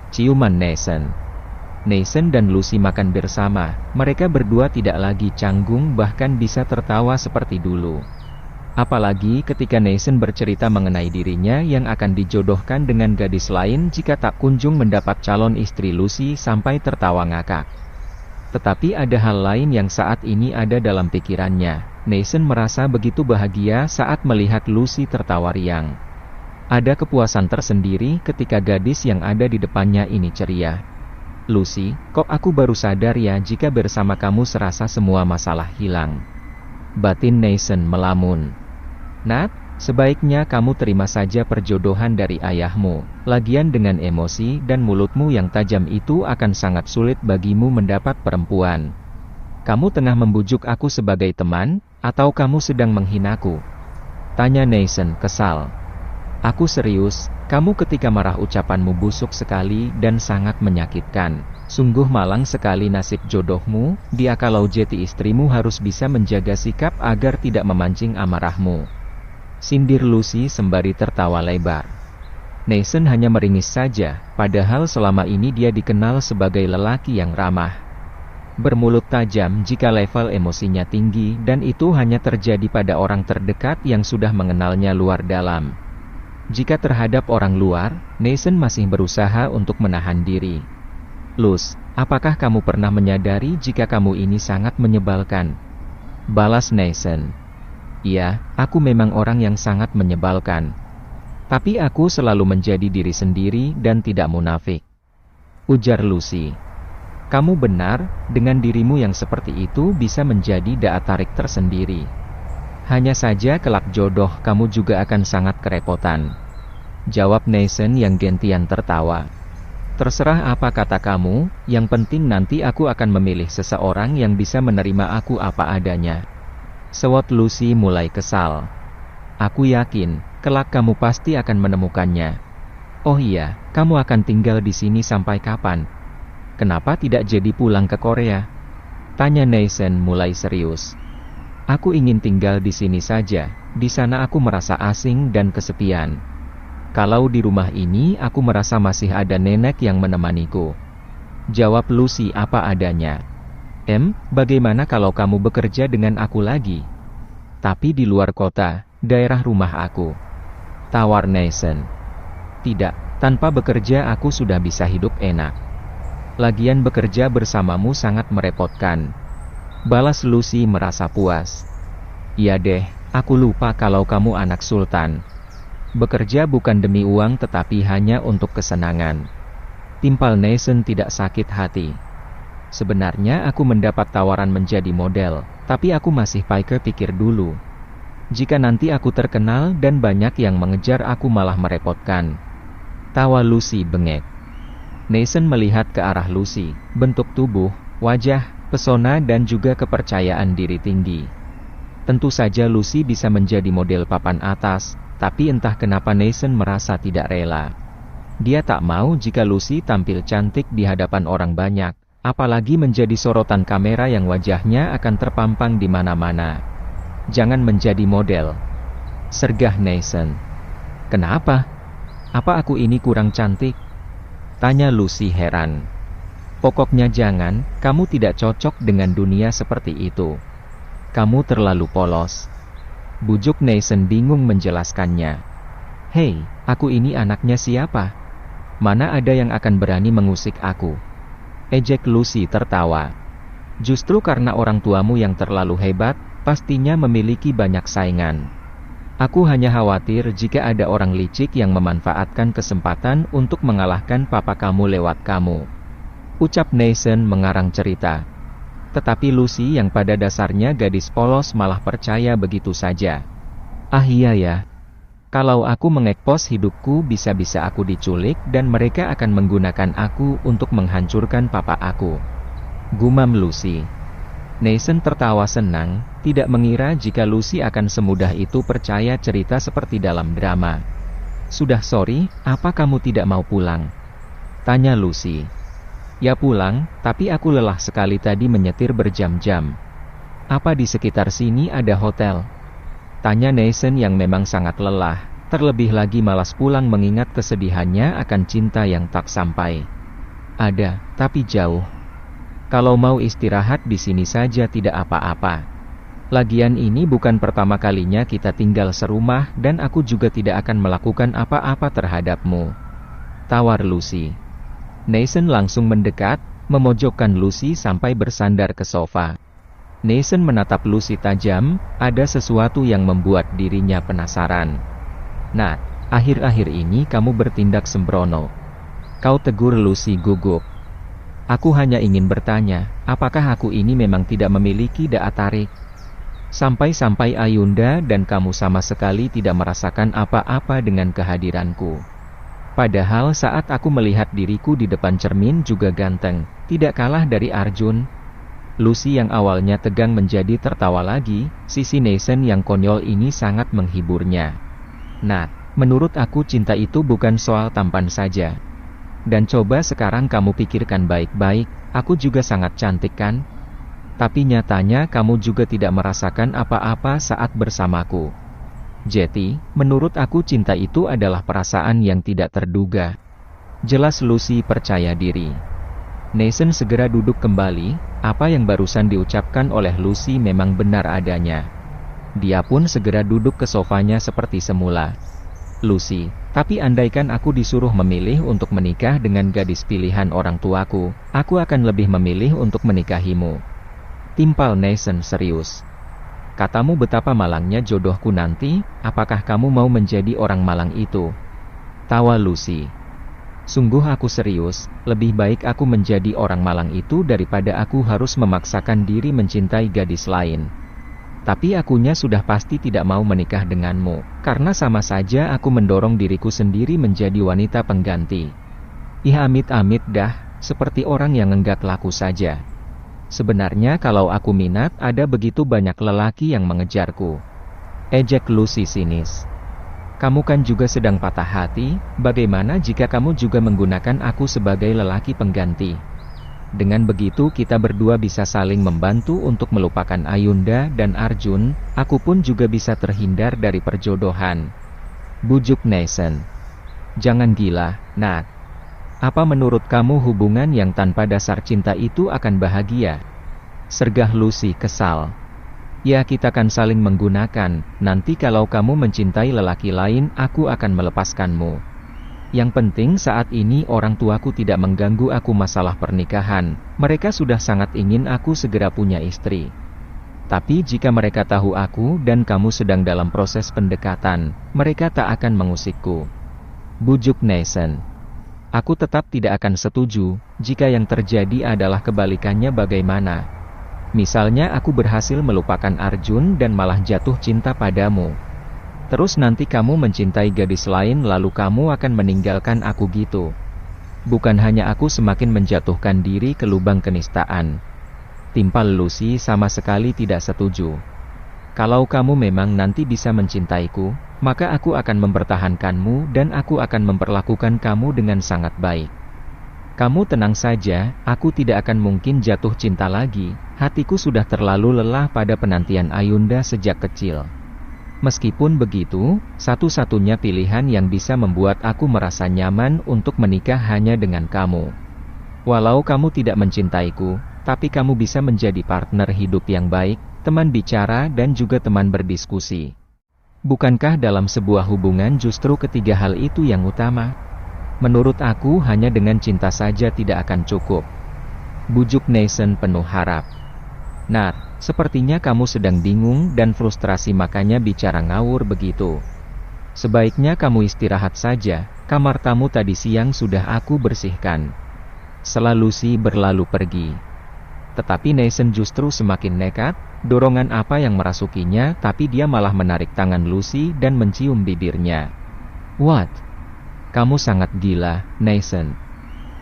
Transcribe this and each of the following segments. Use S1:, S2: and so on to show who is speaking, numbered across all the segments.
S1: Ciuman Nathan. Nathan dan Lucy makan bersama, mereka berdua tidak lagi canggung bahkan bisa tertawa seperti dulu. Apalagi ketika Nathan bercerita mengenai dirinya yang akan dijodohkan dengan gadis lain jika tak kunjung mendapat calon istri Lucy sampai tertawa ngakak. Tetapi ada hal lain yang saat ini ada dalam pikirannya. Nathan merasa begitu bahagia saat melihat Lucy tertawa riang. Ada kepuasan tersendiri ketika gadis yang ada di depannya ini ceria. Lucy, kok aku baru sadar ya jika bersama kamu serasa semua masalah hilang. Batin Nathan melamun. Nat, sebaiknya kamu terima saja perjodohan dari ayahmu. Lagian dengan emosi dan mulutmu yang tajam itu akan sangat sulit bagimu mendapat perempuan. Kamu tengah membujuk aku sebagai teman, atau kamu sedang menghinaku? Tanya Nathan kesal. Aku serius, kamu ketika marah ucapanmu busuk sekali dan sangat menyakitkan. Sungguh malang sekali nasib jodohmu, dia kalau jadi istrimu harus bisa menjaga sikap agar tidak memancing amarahmu. Sindir Lucy sembari tertawa lebar. Nathan hanya meringis saja, padahal selama ini dia dikenal sebagai lelaki yang ramah. Bermulut tajam jika level emosinya tinggi dan itu hanya terjadi pada orang terdekat yang sudah mengenalnya luar dalam. Jika terhadap orang luar, Nathan masih berusaha untuk menahan diri. Luz, apakah kamu pernah menyadari jika kamu ini sangat menyebalkan? Balas Nathan. Iya, aku memang orang yang sangat menyebalkan. Tapi aku selalu menjadi diri sendiri dan tidak munafik. Ujar Lucy. Kamu benar, dengan dirimu yang seperti itu bisa menjadi daya tarik tersendiri. Hanya saja kelak jodoh kamu juga akan sangat kerepotan. Jawab Nathan yang gentian tertawa. Terserah apa kata kamu, yang penting nanti aku akan memilih seseorang yang bisa menerima aku apa adanya. Sewot Lucy mulai kesal. Aku yakin, kelak kamu pasti akan menemukannya. Oh iya, kamu akan tinggal di sini sampai kapan? Kenapa tidak jadi pulang ke Korea? Tanya Nathan mulai serius. Aku ingin tinggal di sini saja, di sana aku merasa asing dan kesepian. Kalau di rumah ini aku merasa masih ada nenek yang menemaniku. Jawab Lucy apa adanya. Bagaimana kalau kamu bekerja dengan aku lagi? Tapi di luar kota, daerah rumah aku. Tawar Nathan. Tidak, tanpa bekerja aku sudah bisa hidup enak. Lagian bekerja bersamamu sangat merepotkan. Balas Lucy merasa puas. Iya deh, aku lupa kalau kamu anak sultan. Bekerja bukan demi uang tetapi hanya untuk kesenangan. Timpal Nathan tidak sakit hati. Sebenarnya aku mendapat tawaran menjadi model, tapi aku masih pikir dulu. Jika nanti aku terkenal dan banyak yang mengejar aku malah merepotkan. Tawa Lucy bengek. Nathan melihat ke arah Lucy, bentuk tubuh, wajah, pesona dan juga kepercayaan diri tinggi. Tentu saja Lucy bisa menjadi model papan atas, tapi entah kenapa Nathan merasa tidak rela. Dia tak mau jika Lucy tampil cantik di hadapan orang banyak, apalagi menjadi sorotan kamera yang wajahnya akan terpampang di mana-mana. Jangan menjadi model. Sergah Nathan. Kenapa? Apa aku ini kurang cantik? Tanya Lucy heran. Pokoknya jangan, kamu tidak cocok dengan dunia seperti itu. Kamu terlalu polos. Bujuk Nathan bingung menjelaskannya. Hei, aku ini anaknya siapa? Mana ada yang akan berani mengusik aku? Ejek Lucy tertawa. Justru karena orang tuamu yang terlalu hebat, pastinya memiliki banyak saingan. Aku hanya khawatir jika ada orang licik yang memanfaatkan kesempatan untuk mengalahkan papa kamu lewat kamu. Ucap Nathan mengarang cerita. Tetapi Lucy yang pada dasarnya gadis polos malah percaya begitu saja. Ah iya ya. Kalau aku mengekpos hidupku bisa-bisa aku diculik dan mereka akan menggunakan aku untuk menghancurkan papa aku. Gumam Lucy. Nathan tertawa senang, tidak mengira jika Lucy akan semudah itu percaya cerita seperti dalam drama. Sudah sorry, apa kamu tidak mau pulang? Tanya Lucy. Ya pulang, tapi aku lelah sekali tadi menyetir berjam-jam. Apa di sekitar sini ada hotel? Tanya Nathan yang memang sangat lelah, Terlebih lagi malas pulang mengingat kesedihannya akan cinta yang tak sampai. Ada, tapi jauh. Kalau mau istirahat di sini saja tidak apa-apa. Lagian ini bukan pertama kalinya kita tinggal serumah dan aku juga tidak akan melakukan apa-apa terhadapmu. Tawar Lucy. Nathan langsung mendekat, memojokkan Lucy sampai bersandar ke sofa. Nathan menatap Lucy tajam, ada sesuatu yang membuat dirinya penasaran. Nah, akhir-akhir ini kamu bertindak sembrono. Kau tegur Lucy gugup. Aku hanya ingin bertanya, apakah aku ini memang tidak memiliki daya tarik? Sampai-sampai Ayunda dan kamu sama sekali tidak merasakan apa-apa dengan kehadiranku. Padahal saat aku melihat diriku di depan cermin juga ganteng, tidak kalah dari Arjun. Lucy yang awalnya tegang menjadi tertawa lagi, sisi Nathan yang konyol ini sangat menghiburnya. Nah, menurut aku cinta itu bukan soal tampan saja. Dan coba sekarang kamu pikirkan baik-baik, aku juga sangat cantik kan? Tapi nyatanya kamu juga tidak merasakan apa-apa saat bersamaku. Jetty, menurut aku cinta itu adalah perasaan yang tidak terduga. Jelas Lucy percaya diri. Nathan segera duduk kembali, apa yang barusan diucapkan oleh Lucy memang benar adanya. Dia pun segera duduk ke sofanya seperti semula. Lucy, tapi andaikan aku disuruh memilih untuk menikah dengan gadis pilihan orang tuaku, aku akan lebih memilih untuk menikahimu. Timpal Nathan serius. Katamu betapa malangnya jodohku nanti, apakah kamu mau menjadi orang malang itu? Tawa Lucy. Sungguh aku serius, lebih baik aku menjadi orang malang itu daripada aku harus memaksakan diri mencintai gadis lain. Tapi akunya sudah pasti tidak mau menikah denganmu, karena sama saja aku mendorong diriku sendiri menjadi wanita pengganti. Ih amit-amit dah, seperti orang yang enggak laku saja. Sebenarnya kalau aku minat ada begitu banyak lelaki yang mengejarku. Ejek Lucy sinis. Kamu kan juga sedang patah hati, bagaimana jika kamu juga menggunakan aku sebagai lelaki pengganti? Dengan begitu kita berdua bisa saling membantu untuk melupakan Ayunda dan Arjun, aku pun juga bisa terhindar dari perjodohan. Bujuk Nathan. Jangan gila, Nat. Apa menurut kamu hubungan yang tanpa dasar cinta itu akan bahagia? Sergah Lucy kesal. Ya kita kan saling menggunakan, nanti kalau kamu mencintai lelaki lain aku akan melepaskanmu. Yang penting saat ini orang tuaku tidak mengganggu aku masalah pernikahan, mereka sudah sangat ingin aku segera punya istri. Tapi jika mereka tahu aku dan kamu sedang dalam proses pendekatan, mereka tak akan mengusikku. Bujuk Nathan. Aku tetap tidak akan setuju, jika yang terjadi adalah kebalikannya bagaimana? Misalnya aku berhasil melupakan Arjun dan malah jatuh cinta padamu. Terus nanti kamu mencintai gadis lain lalu kamu akan meninggalkan aku gitu. Bukan hanya aku semakin menjatuhkan diri ke lubang kenistaan. Timpal Lucy sama sekali tidak setuju. Kalau kamu memang nanti bisa mencintaiku, maka aku akan mempertahankanmu dan aku akan memperlakukan kamu dengan sangat baik. Kamu tenang saja, aku tidak akan mungkin jatuh cinta lagi, hatiku sudah terlalu lelah pada penantian Ayunda sejak kecil. Meskipun begitu, satu-satunya pilihan yang bisa membuat aku merasa nyaman untuk menikah hanya dengan kamu. Walau kamu tidak mencintaiku, tapi kamu bisa menjadi partner hidup yang baik, teman bicara dan juga teman berdiskusi. Bukankah dalam sebuah hubungan justru ketiga hal itu yang utama? Menurut aku hanya dengan cinta saja tidak akan cukup. Bujuk Nathan penuh harap. Nat, sepertinya kamu sedang bingung dan frustrasi makanya bicara ngawur begitu. Sebaiknya kamu istirahat saja, kamar tamu tadi siang sudah aku bersihkan. Setelah Lucy berlalu pergi. Tetapi Nathan justru semakin nekat, dorongan apa yang merasukinya tapi dia malah menarik tangan Lucy dan mencium bibirnya. What? Kamu sangat gila, Nathan.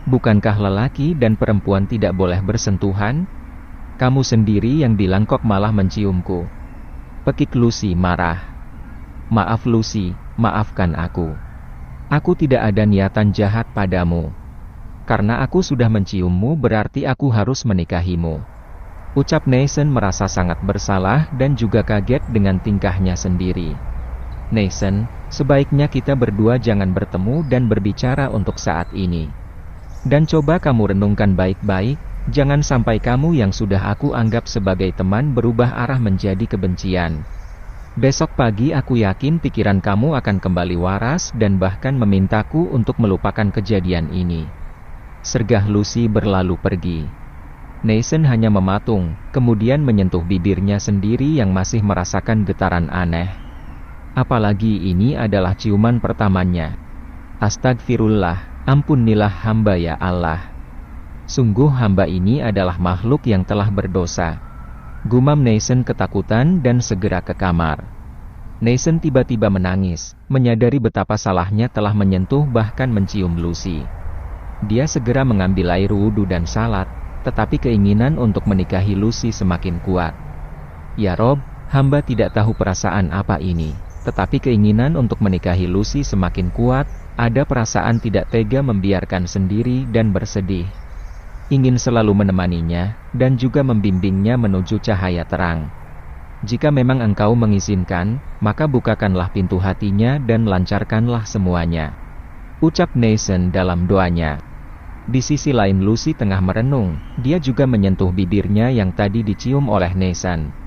S1: Bukankah lelaki dan perempuan tidak boleh bersentuhan? Kamu sendiri yang bilang kok malah menciumku. Pekik Lucy marah. Maaf Lucy, maafkan aku. Aku tidak ada niatan jahat padamu. Karena aku sudah menciummu berarti aku harus menikahimu. Ucap Nathan merasa sangat bersalah dan juga kaget dengan tingkahnya sendiri. Nathan, sebaiknya kita berdua jangan bertemu dan berbicara untuk saat ini. Dan coba kamu renungkan baik-baik, jangan sampai kamu yang sudah aku anggap sebagai teman berubah arah menjadi kebencian. Besok pagi aku yakin pikiran kamu akan kembali waras dan bahkan memintaku untuk melupakan kejadian ini. Sergah Lucy berlalu pergi. Nathan hanya mematung, kemudian menyentuh bibirnya sendiri yang masih merasakan getaran aneh. Apalagi ini adalah ciuman pertamanya. Astagfirullah, ampunilah hamba ya Allah. Sungguh hamba ini adalah makhluk yang telah berdosa. Gumam Nathan ketakutan dan segera ke kamar. Nathan tiba-tiba menangis, menyadari betapa salahnya telah menyentuh bahkan mencium Lucy. Dia segera mengambil air wudhu dan salat, tetapi keinginan untuk menikahi Lucy semakin kuat. Ya Rob, hamba tidak tahu perasaan apa ini, tetapi keinginan untuk menikahi Lucy semakin kuat, ada perasaan tidak tega membiarkan sendiri dan bersedih. Ingin selalu menemaninya, dan juga membimbingnya menuju cahaya terang. Jika memang engkau mengizinkan, maka bukakanlah pintu hatinya dan lancarkanlah semuanya. Ucap Nathan dalam doanya. Di sisi lain Lucy tengah merenung, dia juga menyentuh bibirnya yang tadi dicium oleh Nathan.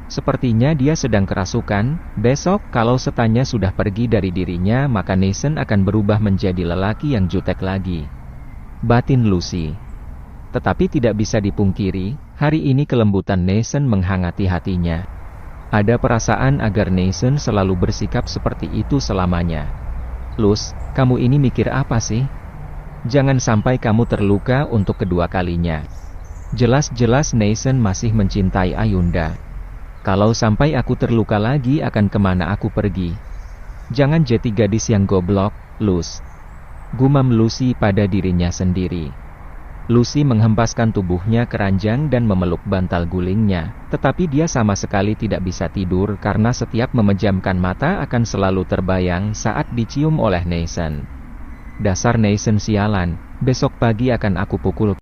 S1: Sepertinya dia sedang kerasukan, besok kalau setanya sudah pergi dari dirinya maka Nathan akan berubah menjadi lelaki yang jutek lagi. Batin Lucy. Tetapi tidak bisa dipungkiri, hari ini kelembutan Nathan menghangati hatinya. Ada perasaan agar Nathan selalu bersikap seperti itu selamanya. Luz, kamu ini mikir apa sih? Jangan sampai kamu terluka untuk kedua kalinya. Jelas-jelas Nathan masih mencintai Ayunda. Kalau sampai aku terluka lagi akan kemana aku pergi? Jangan jadi gadis yang goblok, Luz. Gumam Lucy pada dirinya sendiri. Lucy menghempaskan tubuhnya ke ranjang dan memeluk bantal gulingnya, tetapi dia sama sekali tidak bisa tidur karena setiap memejamkan mata akan selalu terbayang saat dicium oleh Nathan. Dasar Nathan sialan, besok pagi akan aku pukul